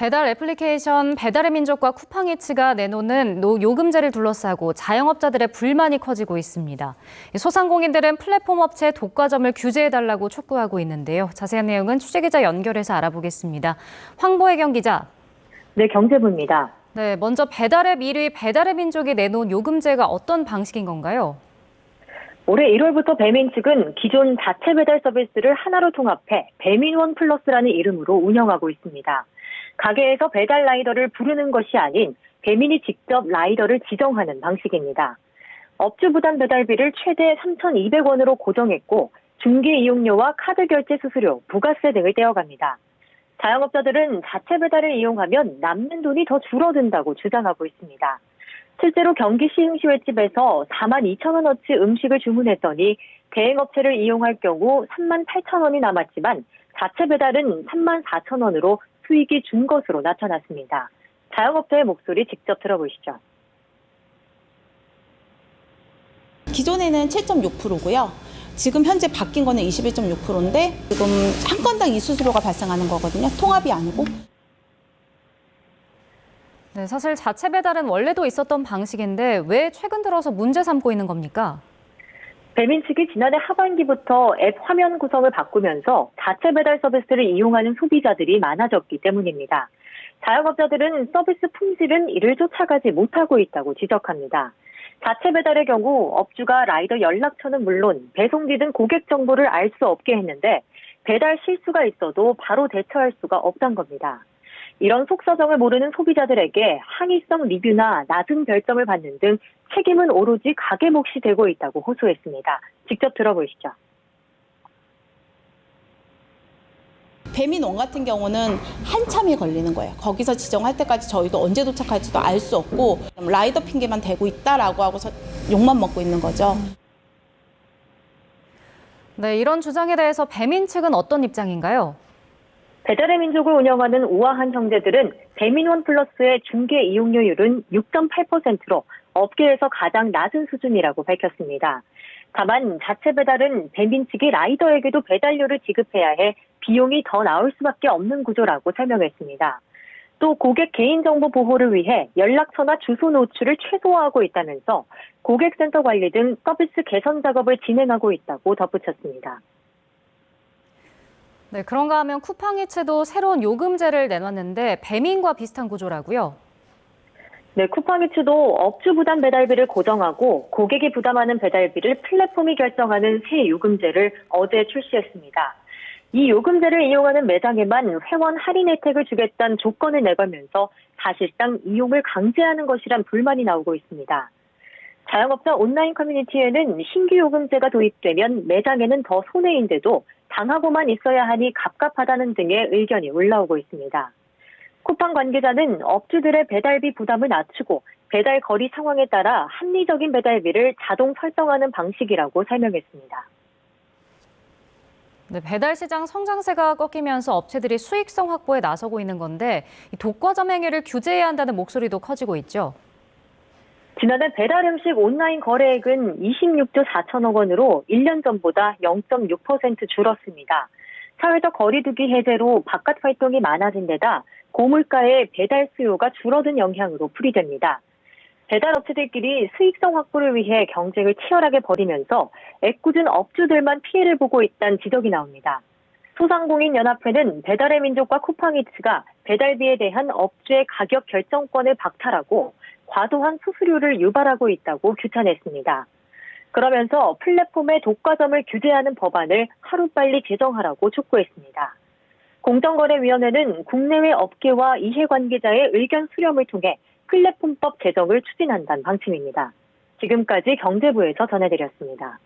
배달 애플리케이션 배달의 민족과 쿠팡이츠가 내놓는 요금제를 둘러싸고 자영업자들의 불만이 커지고 있습니다. 소상공인들은 플랫폼 업체 독과점을 규제해달라고 촉구하고 있는데요. 자세한 내용은 취재기자 연결해서 알아보겠습니다. 황보혜경 기자. 네, 경제부입니다. 네, 먼저 배달앱 1위 배달의 민족이 내놓은 요금제가 어떤 방식인 건가요? 올해 1월부터 배민 측은 기존 자체 배달 서비스를 하나로 통합해 배민원 플러스라는 이름으로 운영하고 있습니다. 가게에서 배달 라이더를 부르는 것이 아닌 배민이 직접 라이더를 지정하는 방식입니다. 업주 부담 배달비를 최대 3,200원으로 고정했고 중개 이용료와 카드 결제 수수료, 부가세 등을 떼어갑니다. 자영업자들은 자체 배달을 이용하면 남는 돈이 더 줄어든다고 주장하고 있습니다. 실제로 경기 시흥시 횟집에서 42,000원어치 음식을 주문했더니 대행업체를 이용할 경우 38,000원이 남았지만 자체 배달은 34,000원으로 수익이 준 것으로 나타났습니다. 자영업자의 목소리 직접 들어보시죠. 기존에는 7.6%고요. 지금 현재 바뀐 거는 21.6%인데 지금 한 건당 이 수수료가 발생하는 거거든요. 통합이 아니고. 네, 사실 자체 배달은 원래도 있었던 방식인데 왜 최근 들어서 문제 삼고 있는 겁니까? 배민 측이 지난해 하반기부터 앱 화면 구성을 바꾸면서 자체 배달 서비스를 이용하는 소비자들이 많아졌기 때문입니다. 자영업자들은 서비스 품질은 이를 쫓아가지 못하고 있다고 지적합니다. 자체 배달의 경우 업주가 라이더 연락처는 물론 배송지 등 고객 정보를 알 수 없게 했는데 배달 실수가 있어도 바로 대처할 수가 없단 겁니다. 이런 속사정을 모르는 소비자들에게 항의성 리뷰나 낮은 별점을 받는 등 책임은 오로지 가게 몫이 되고 있다고 호소했습니다. 직접 들어보시죠. 배민원 같은 경우는 한참이 걸리는 거예요. 거기서 지정할 때까지 저희도 언제 도착할지도 알 수 없고 라이더 핑계만 대고 있다라고 하고서 욕만 먹고 있는 거죠. 네, 이런 주장에 대해서 배민 측은 어떤 입장인가요? 배달의 민족을 운영하는 우아한 형제들은 배민원 플러스의 중개 이용료율은 6.8%로 업계에서 가장 낮은 수준이라고 밝혔습니다. 다만 자체 배달은 배민 측이 라이더에게도 배달료를 지급해야 해 비용이 더 나올 수밖에 없는 구조라고 설명했습니다. 또 고객 개인정보 보호를 위해 연락처나 주소 노출을 최소화하고 있다면서 고객센터 관리 등 서비스 개선 작업을 진행하고 있다고 덧붙였습니다. 네, 그런가 하면 쿠팡이츠도 새로운 요금제를 내놨는데 배민과 비슷한 구조라고요? 네, 쿠팡이츠도 업주 부담 배달비를 고정하고 고객이 부담하는 배달비를 플랫폼이 결정하는 새 요금제를 어제 출시했습니다. 이 요금제를 이용하는 매장에만 회원 할인 혜택을 주겠다는 조건을 내걸면서 사실상 이용을 강제하는 것이란 불만이 나오고 있습니다. 자영업자 온라인 커뮤니티에는 신규 요금제가 도입되면 매장에는 더 손해인데도 당하고만 있어야 하니 갑갑하다는 등의 의견이 올라오고 있습니다. 쿠팡 관계자는 업주들의 배달비 부담을 낮추고 배달 거리 상황에 따라 합리적인 배달비를 자동 설정하는 방식이라고 설명했습니다. 네, 배달 시장 성장세가 꺾이면서 업체들이 수익성 확보에 나서고 있는 건데 독과점 행위를 규제해야 한다는 목소리도 커지고 있죠. 지난해 배달 음식 온라인 거래액은 26조 4천억 원으로 1년 전보다 0.6% 줄었습니다. 사회적 거리두기 해제로 바깥 활동이 많아진 데다 고물가의 배달 수요가 줄어든 영향으로 풀이됩니다. 배달 업체들끼리 수익성 확보를 위해 경쟁을 치열하게 벌이면서 애꿎은 업주들만 피해를 보고 있다는 지적이 나옵니다. 소상공인 연합회는 배달의 민족과 쿠팡이츠가 배달비에 대한 업주의 가격 결정권을 박탈하고 과도한 수수료를 유발하고 있다고 규탄했습니다. 그러면서 플랫폼의 독과점을 규제하는 법안을 하루빨리 제정하라고 촉구했습니다. 공정거래위원회는 국내외 업계와 이해관계자의 의견 수렴을 통해 플랫폼법 제정을 추진한다는 방침입니다. 지금까지 경제부에서 전해드렸습니다.